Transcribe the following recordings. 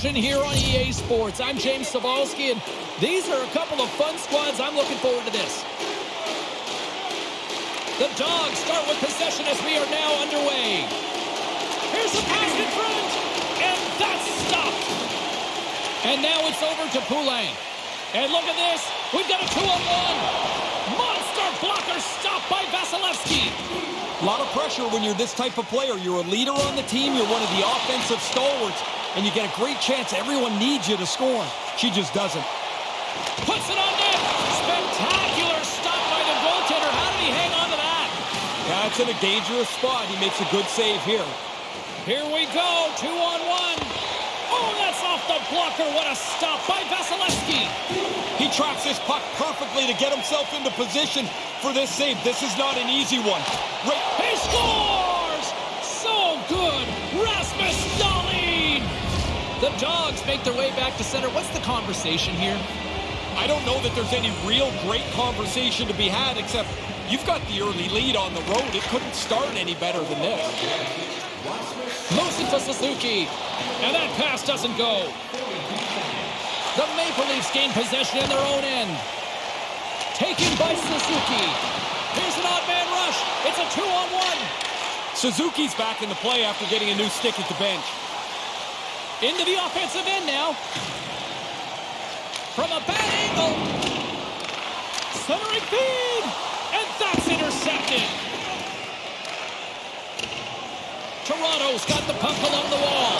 action here on EA Sports. I'm James Cebulski, and these are a couple of fun squads. I'm looking forward to this. The Dogs start with possession as we are now underway. Here's a pass in front, and that's stopped. And now it's over to Poulain. And look at this. We've got a 2-on-1. Monster blocker stopped by Vasilevsky. A lot of pressure when you're this type of player. You're a leader on the team. You're one of the offensive stalwarts. And you get a great chance. Everyone needs you to score. She just doesn't. Puts it on net. Spectacular stop by the goaltender. How did he hang on to that? That's in a dangerous spot. He makes a good save here. Here we go. 2-on-1. Oh, that's off the blocker. What a stop by Vasilevsky. He tracks this puck perfectly to get himself into position for this save. This is not an easy one. He scores! So good. Rasmus Dahlin. The Dogs make their way back to center. What's the conversation here? I don't know that there's any real great conversation to be had, except you've got the early lead on the road. It couldn't start any better than this. Moves it to Suzuki. And that pass doesn't go. The Maple Leafs gain possession in their own end. Taken by Suzuki. Here's an odd man rush. It's a 2-on-1. Suzuki's back in the play after getting a new stick at the bench. Into the offensive end now. From a bad angle. Centering feed. And that's intercepted. Toronto's got the puck along the wall.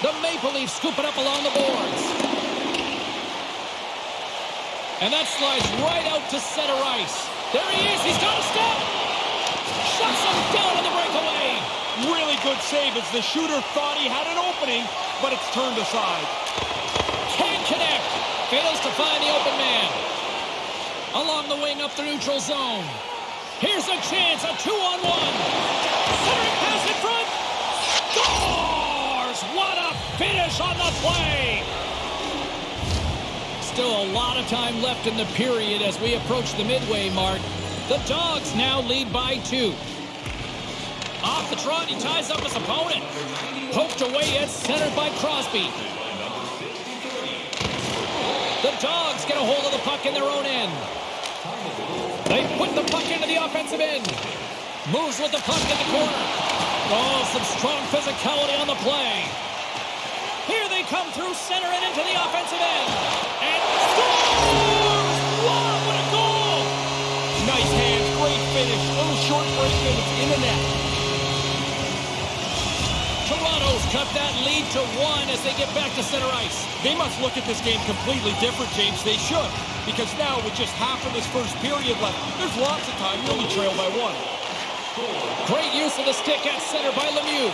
The Maple Leafs scoop it up along the boards. And that slides right out to center ice. There he is. He's got a step. Shuts him down on the breakaway. Really good save as the shooter thought he had an opening, but it's turned aside. Can't connect. Fails to find the open man. Along the wing up the neutral zone. Here's a chance, a 2-on-1. Centering pass in front. Scores! What a finish on the play! Still a lot of time left in the period as we approach the midway mark. The Dogs now lead by 2. Off the trot, he ties up his opponent. Poked away yet centered by Crosby. The Dogs get a hold of the puck in their own end. They put the puck into the offensive end. Moves with the puck in the corner. Oh, some strong physicality on the play. Here they come through center and into the offensive end. And scores! Wow, what a goal! Nice hands, great finish. Little short break and it's in the net. Toronto's cut that lead to 1 as they get back to center ice. They must look at this game completely different, James. They should. Because now, with just half of this first period left, there's lots of time. You only trail by 1. Great use of the stick at center by Lemieux.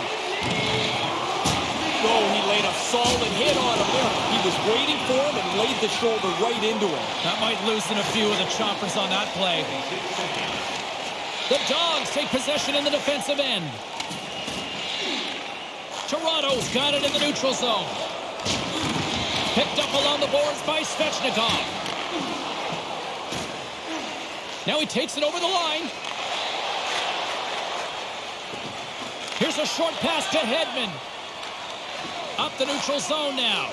Oh, he laid a solid hit on him there. He was waiting for him and laid the shoulder right into him. That might loosen a few of the choppers on that play. The Dogs take possession in the defensive end. Toronto's got it in the neutral zone. Picked up along the boards by Svechnikov. Now he takes it over the line. Here's a short pass to Hedman. Up the neutral zone now.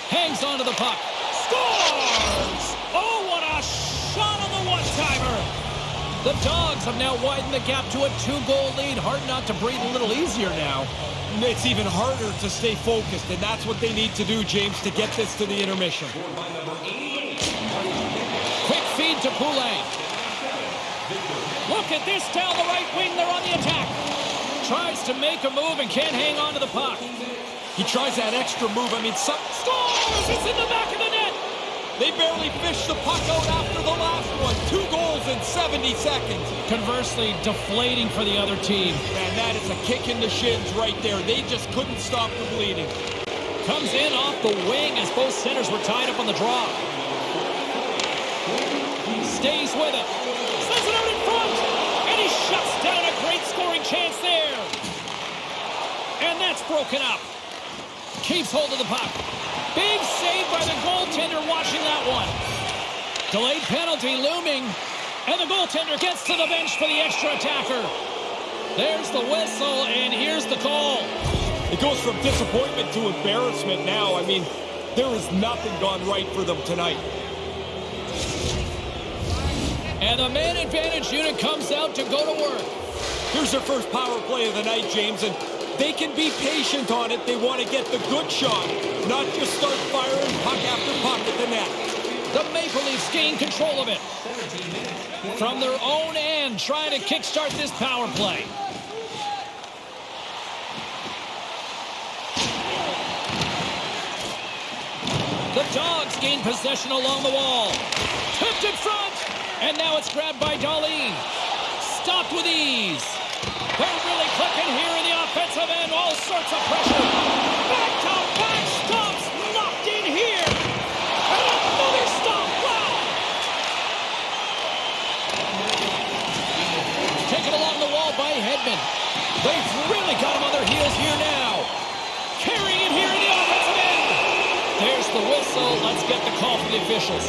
Hangs onto the puck. Scores! Oh, what a shot on the one-timer! The Dogs have now widened the gap to a 2-goal lead. Hard not to breathe a little easier now. It's even harder to stay focused, and that's what they need to do, James, to get this to the intermission. Quick feed to Poulain. Look at this down the right wing. They're on the attack. Tries to make a move and can't hang on to the puck. He tries that extra move. Scores! It's in the back of the net. They barely fished the puck out after the last one. 2 goals in 70 seconds. Conversely, deflating for the other team. And that is a kick in the shins right there. They just couldn't stop the bleeding. Comes in off the wing as both centers were tied up on the draw. Stays with it. Sends it out in front. And he shuts down a great scoring chance there. And that's broken up. Keeps hold of the puck. Big save by the goaltender watching that one. Delayed penalty looming. And the goaltender gets to the bench for the extra attacker. There's the whistle, and here's the call. It goes from disappointment to embarrassment now. I mean, there has nothing gone right for them tonight. And the man advantage unit comes out to go to work. Here's their first power play of the night, James, and they can be patient on it. They want to get the good shot, not just start firing puck after puck at the net. The Maple Leafs gain control of it. From their own end, trying to kickstart this power play. The Dogs gain possession along the wall. Tipped in front, and now it's grabbed by Darlene. Stopped with ease. They're really clicking here in the offensive end. All sorts of pressure. Back-to-back stops locked in here. And another stop. Wow. Taken along the wall by Hedman. They've really got him on their heels here now. Carrying it here in the offensive end. There's the whistle. Let's get the call from the officials.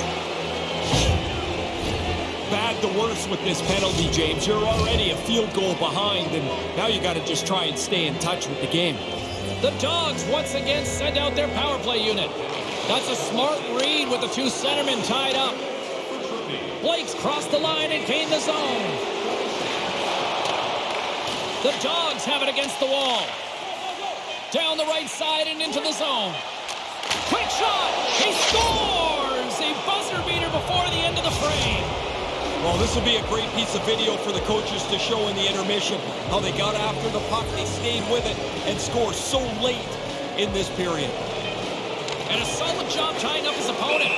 Bad the worst with this penalty, James. You're already a field goal behind, and now you got to just try and stay in touch with the game. The Dogs once again send out their power play unit. That's a smart read with the two centermen tied up. Blake's crossed the line and gained the zone. The Dogs have it against the wall. Down the right side and into the zone. Quick shot! He scores! A buzzer beater before the end of the frame. Well, this will be a great piece of video for the coaches to show in the intermission. How they got after the puck, they stayed with it, and scored so late in this period. And a solid job tying up his opponent.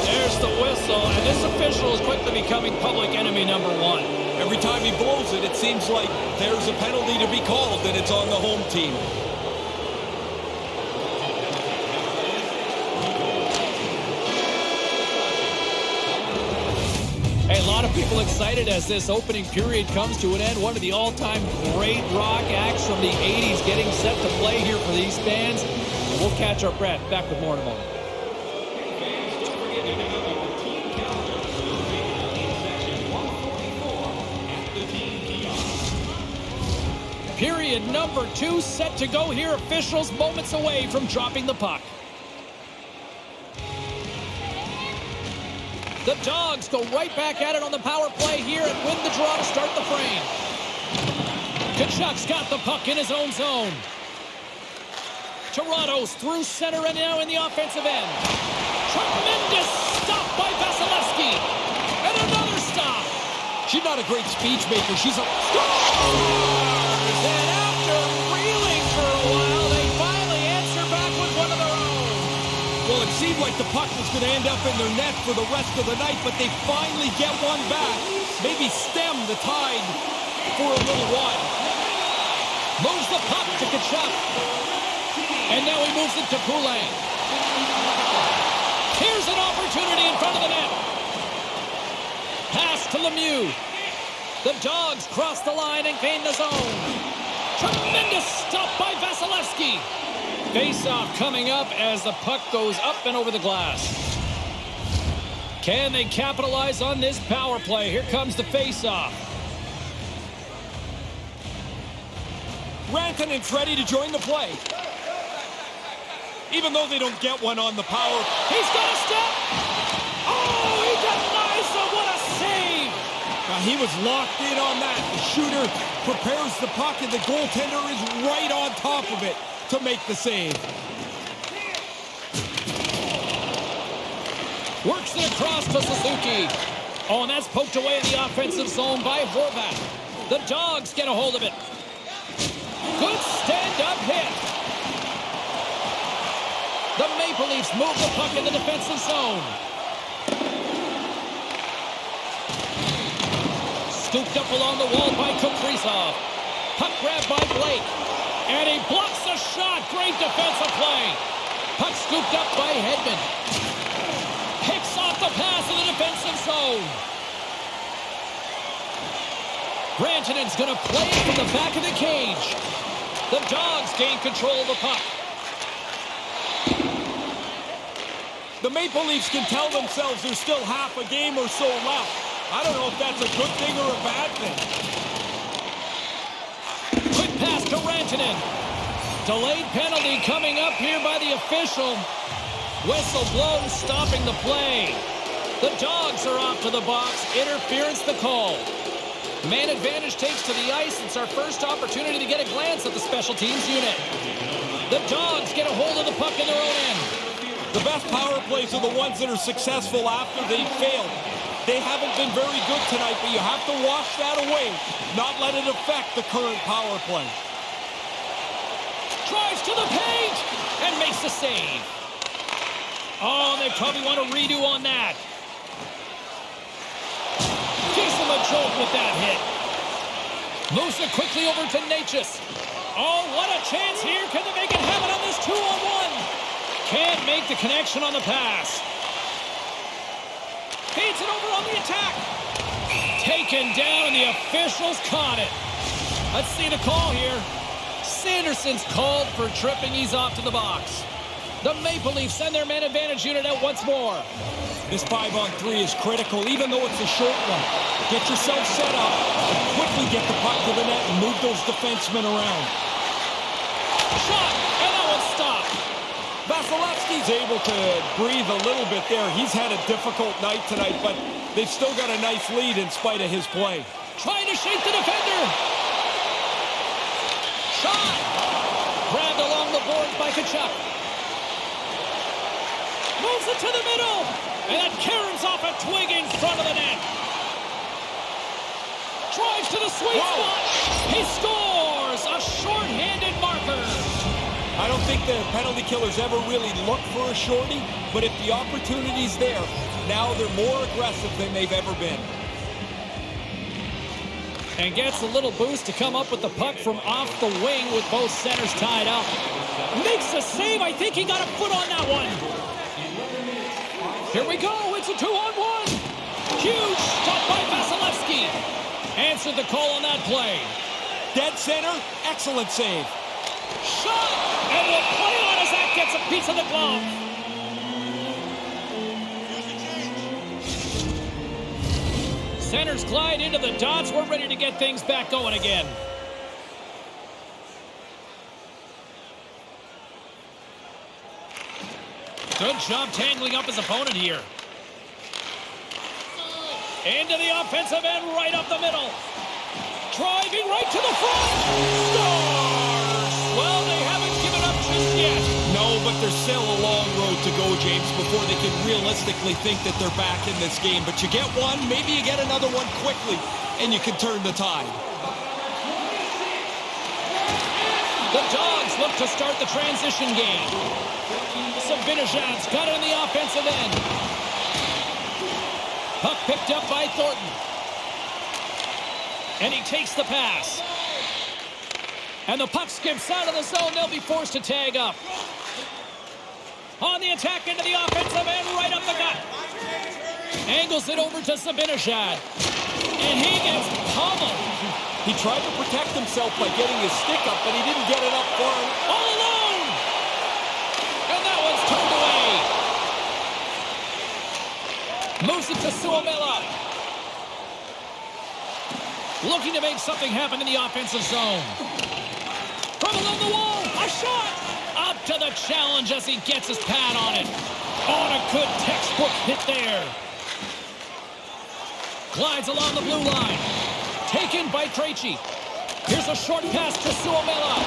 There's the whistle, and this official is quickly becoming public enemy number one. Every time he blows it, it seems like there's a penalty to be called, and it's on the home team. A lot of people excited as this opening period comes to an end. One of the all-time great rock acts from the 80s getting set to play here for these fans. And we'll catch our breath. Back with more in a moment. Period number 2 set to go here. Officials moments away from dropping the puck. The Dogs go right back at it on the power play here and win the draw to start the frame. Tkachuk's got the puck in his own zone. Toronto's through center and now in the offensive end. Tremendous stop by Vasilevsky. And another stop. She's not a great speech maker. She's a... Scores! And after reeling for a while, they finally answer back with one of their own. Well, it seemed like the puck was going to end up in their net for the rest of the night, but they finally get one back. Maybe stem the tide for a little while. Moves the puck to Tkachuk. And now he moves it to Poulin. Here's an opportunity in front of the net. Pass to Lemieux. The Dogs cross the line and gain the zone. Tremendous stop by Vasilevsky. Face-off coming up as the puck goes up and over the glass. Can they capitalize on this power play? Here comes the face-off. Rantanen's ready to join the play. Even though they don't get one on the power. He's got a step. Oh, he denies it. What a save. Now, he was locked in on that. The shooter prepares the puck, and the goaltender is right on top of it to make the save. Works it across to Suzuki. Oh, and that's poked away in the offensive zone by Horvat. The Dogs get a hold of it. Good stand-up hit. The Maple Leafs move the puck in the defensive zone. Scooped up along the wall by Kaprizov. Puck grabbed by Blake. And he blocks the shot. Great defensive play. Puck scooped up by Hedman. Picks off the pass in the defensive zone. Rantanen's going to play it from the back of the cage. The Dogs gain control of the puck. The Maple Leafs can tell themselves there's still half a game or so left. I don't know if that's a good thing or a bad thing. Quick pass to Rantanen. Delayed penalty coming up here by the official. Whistle blows, stopping the play. The Dogs are off to the box. Interference the call. Man advantage takes to the ice. It's our first opportunity to get a glance at the special teams unit. The Dogs get a hold of the puck in their own end. The best power plays are the ones that are successful after they've failed. They haven't been very good tonight, but you have to wash that away, not let it affect the current power play. Drives to the paint and makes the save. Oh, they probably want a redo on that. Gives them a jolt with that hit. Moves it quickly over to Natchez. Oh, what a chance here. Can they make it happen on this 2-on-1? Can't make the connection on the pass. Feeds it over on the attack. Taken down, and the officials caught it. Let's see the call here. Sanderson's called for tripping. He's off to the box. The Maple Leafs send their man advantage unit out once more. This 5-on-3 is critical, even though it's a short one. Get yourself set up and quickly get the puck to the net and move those defensemen around. Shot, and that one's stopped. Vasilevsky's able to breathe a little bit there. He's had a difficult night tonight, but they've still got a nice lead in spite of his play. Trying to shake the defender. Shot. Grabbed along the boards by Tkachuk. Moves it to the middle. And that caroms off a twig in front of the net. Drives to the sweet spot. He scores. A short-handed marker. I don't think the penalty killers ever really look for a shorty, but if the opportunity's there, now they're more aggressive than they've ever been. And gets a little boost to come up with the puck from off the wing with both centers tied up. Makes the save. I think he got a foot on that one. Here we go. It's a 2-on-1. Huge stop by Vasilevsky. Answered the call on that play. Dead center, excellent save. Shot, and will play on as that gets a piece of the glove. Centers glide into the dots. We're ready to get things back going again. Good job tangling up his opponent here. Into the offensive end, right up the middle. Driving right to the front. Scores! Well, they haven't given up just yet. No, but there's still a long road to go, James, before they can realistically think that they're back in this game. But you get one, maybe you get another one quickly, and you can turn the tide. The Dogs look to start the transition game. Sabinajad's got it on the offensive end. Puck picked up by Thornton. And he takes the pass. And the puck skips out of the zone. They'll be forced to tag up. On the attack into the offensive end, right up the gut. Angles it over to Sabinajad. And he gets pummeled. He tried to protect himself by getting his stick up, but he didn't get it up far. All alone! And that one's turned away. Moves it to Suomela. Looking to make something happen in the offensive zone. From along the wall, a shot! Up to the challenge as he gets his pad on it. On a good textbook hit there. Glides along the blue line. Taken by Krejci. Here's a short pass to Suomela.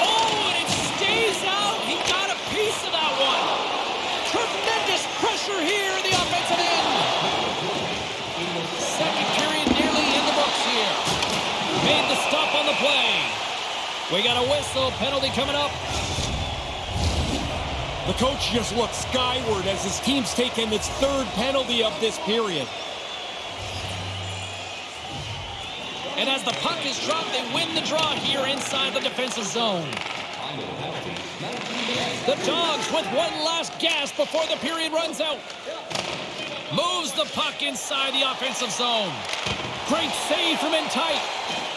Oh, and it stays out. He got a piece of that one. Tremendous pressure here in the offensive end. Second period nearly in the books here. Made the stop on the play. We got a whistle. Penalty coming up. The coach just looks skyward as his team's taken its third penalty of this period. And as the puck is dropped, they win the draw here inside the defensive zone. The Dogs with one last gasp before the period runs out. Moves the puck inside the offensive zone. Great save from in tight.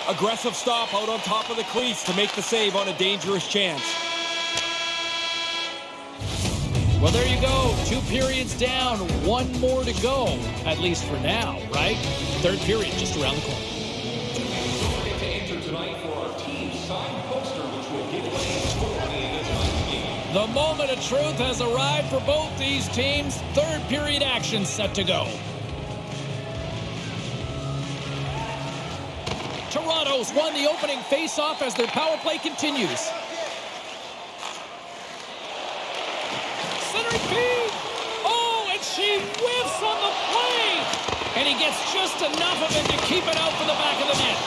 Aggressive stop out on top of the crease to make the save on a dangerous chance. Well, there you go. 2 periods down, 1 more to go, at least for now, right? Third period just around the corner. To enter tonight for our team signed poster, which will give away totally this night's game. The moment of truth has arrived for both these teams. Third period action set to go. Toronto's won the opening face-off as their power play continues. Centering feed. Oh, and she whiffs on the play. And he gets just enough of it to keep it out for the back of the net.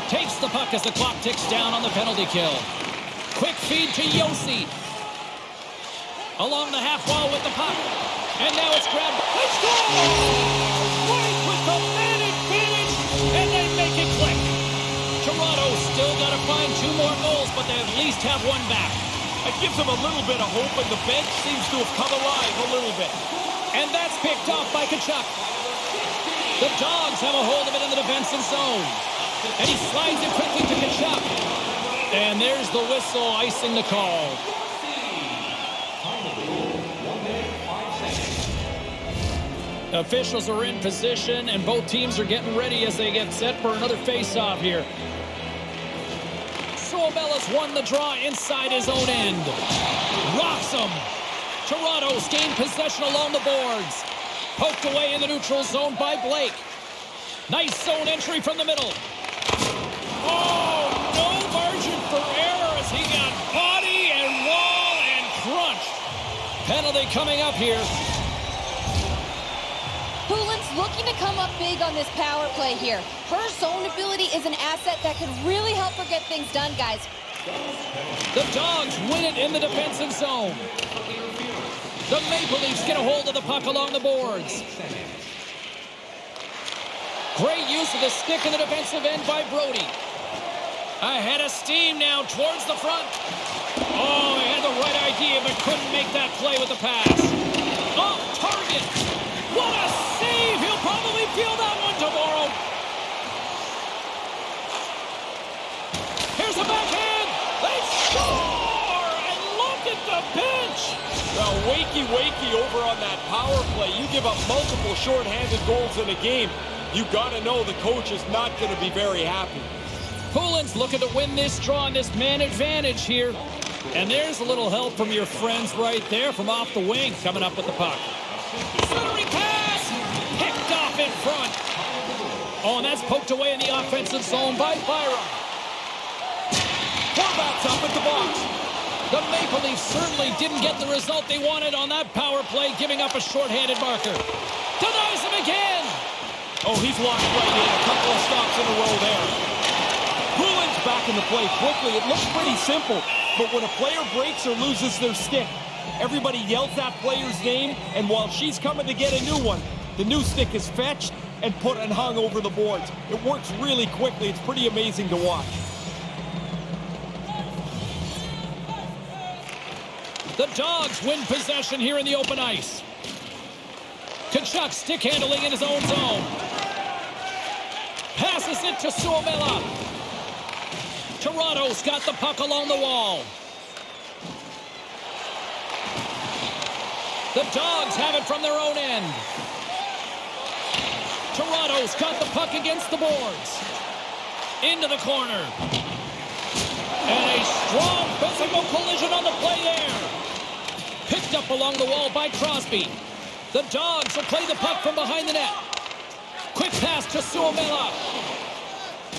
Takes the puck as the clock ticks down on the penalty kill. Quick feed to Yossi. Along the half wall with the puck. And now it's grabbed. They score! Right with the man advantage. And they make it click. Toronto still got to find 2 more goals, but they at least have 1 back. It gives them a little bit of hope, and the bench seems to have come alive a little bit. And that's picked off by Tkachuk. The Dogs have a hold of it in the defensive zone. And he slides it quickly to Tkachuk. And there's the whistle icing the call. Officials are in position, and both teams are getting ready as they get set for another face-off here. Suomela's won the draw inside his own end. Rocks him. Toronto's gained possession along the boards. Poked away in the neutral zone by Blake. Nice zone entry from the middle. Oh, no margin for error as he got body and wall and crunched. Penalty coming up here. Poulin's looking to come up big on this power play here. Her zone ability is an asset that could really help her get things done, guys. The Dogs win it in the defensive zone. The Maple Leafs get a hold of the puck along the boards. Great use of the stick in the defensive end by Brody. Ahead of steam now towards the front. Oh, he had the right idea, but couldn't make that play with the pass. Off target. What a save! He'll probably feel that one tomorrow. Here's a backhand. They score! And look at the bench. Well, wakey over on that power play. You give up multiple shorthanded goals in a game, you got to know the coach is not going to be very happy. Poulin's looking to win this draw on this man advantage here. And there's a little help from your friends right there from off the wing coming up with the puck. Centering pass! Picked off in front. Oh, and that's poked away in the offensive zone by Byron. Horvat's up at the box. The Maple Leafs certainly didn't get the result they wanted on that power play, giving up a shorthanded marker. Denies him again! Oh, he's locked right in. A couple of stops in a row there. Poulin's back in the play quickly. It looks pretty simple, but when a player breaks or loses their stick, everybody yells that player's name, and while she's coming to get a new one, the new stick is fetched and put and hung over the boards. It works really quickly. It's pretty amazing to watch. The Dogs win possession here in the open ice. Tkachuk stick handling in his own zone. Passes it to Suomela. Toronto's got the puck along the wall. The Dogs have it from their own end. Toronto's got the puck against the boards. Into the corner. And a strong physical collision on the play there. Picked up along the wall by Crosby. The Dogs will play the puck from behind the net. Quick pass to Suomela.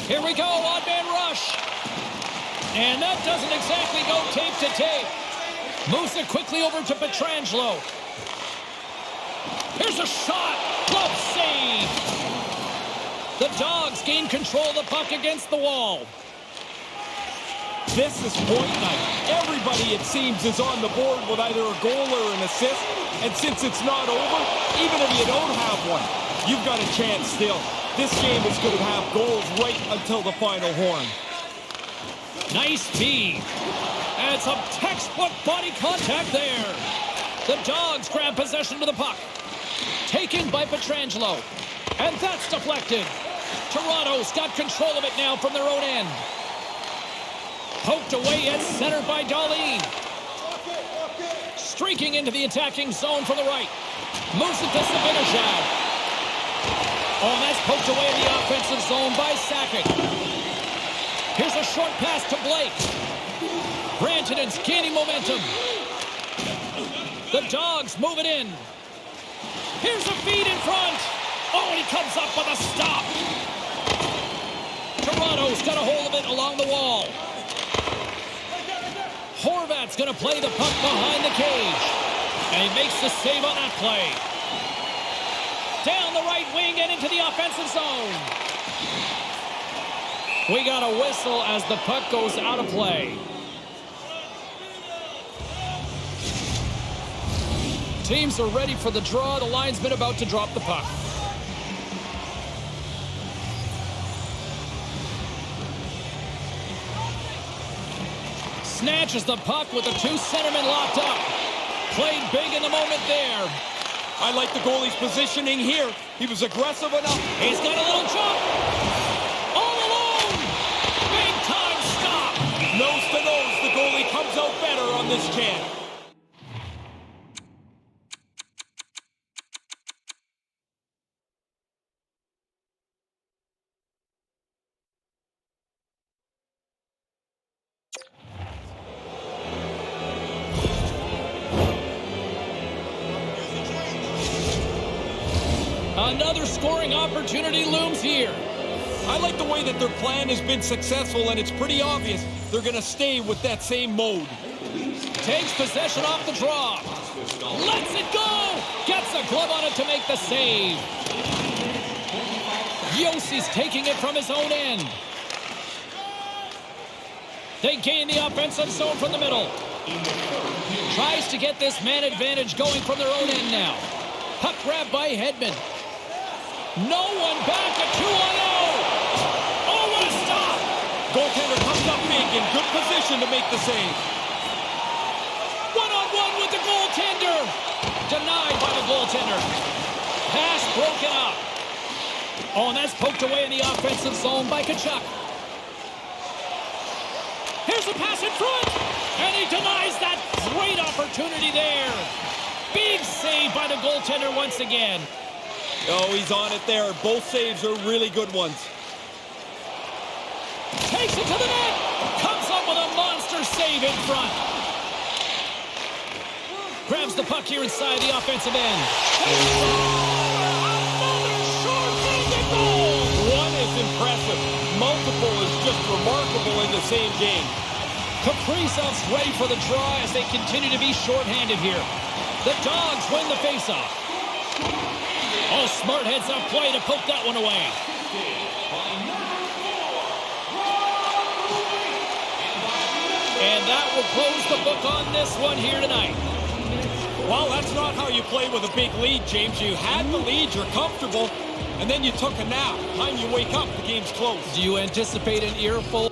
Here we go, odd man rush. And that doesn't exactly go tape to tape. Moves it quickly over to Pietrangelo. Here's a shot. Glove save. The Dogs gain control of the puck against the wall. This is point night. Everybody, it seems, is on the board with either a goal or an assist. And since it's not over, even if you don't have one, you've got a chance still. This game is going to have goals right until the final horn. Nice feed. And some textbook body contact there. The Dogs grab possession to the puck. Taken by Pietrangelo. And that's deflected. Toronto's got control of it now from their own end. Poked away at center by Darlene. Streaking into the attacking zone from the right. Moves it to Sabinajad. Oh, and that's poked away in the offensive zone by Sakic. Here's a short pass to Blake. Branton's gaining momentum. The Dogs move it in. Here's a feed in front. Oh, and he comes up with a stop. Toronto's got a hold of it along the wall. Horvat's going to play the puck behind the cage. And he makes the save on that play. Down the right wing and into the offensive zone. We got a whistle as the puck goes out of play. Teams are ready for the draw. The linesman about to drop the puck. Snatches the puck with the two centermen locked up. Played big in the moment there. I like the goalie's positioning here. He was aggressive enough. He's got a little jump. All alone. Big time stop. Nose to nose, the goalie comes out better on this chance. Another scoring opportunity looms here. I like the way that their plan has been successful, and it's pretty obvious they're going to stay with that same mode. Takes possession off the draw. Lets it go. Gets a glove on it to make the save. Yossi's taking it from his own end. They gain the offensive zone from the middle. Tries to get this man advantage going from their own end now. Puck grab by Hedman. No one back at 2-on-0. Oh, what a stop! Goaltender comes up big in good position to make the save. One-on-one with the goaltender. Denied by the goaltender. Pass broken up. Oh, and that's poked away in the offensive zone by Tkachuk. Here's a pass in front. And he denies that great opportunity there. Big save by the goaltender once again. Oh, he's on it there. Both saves are really good ones. Takes it to the net. Comes up with a monster save in front. Grabs the puck here inside the offensive end. Another short-handed goal. One is impressive. Multiple is just remarkable in the same game. Kaprizov's ready for the draw as they continue to be short-handed here. The Dogs win the faceoff. Oh, smart heads-up play to poke that one away. And that will close the book on this one here tonight. Well, that's not how you play with a big lead, James. You had the lead, you're comfortable, and then you took a nap. Time you wake up, the game's closed. Do you anticipate an earful?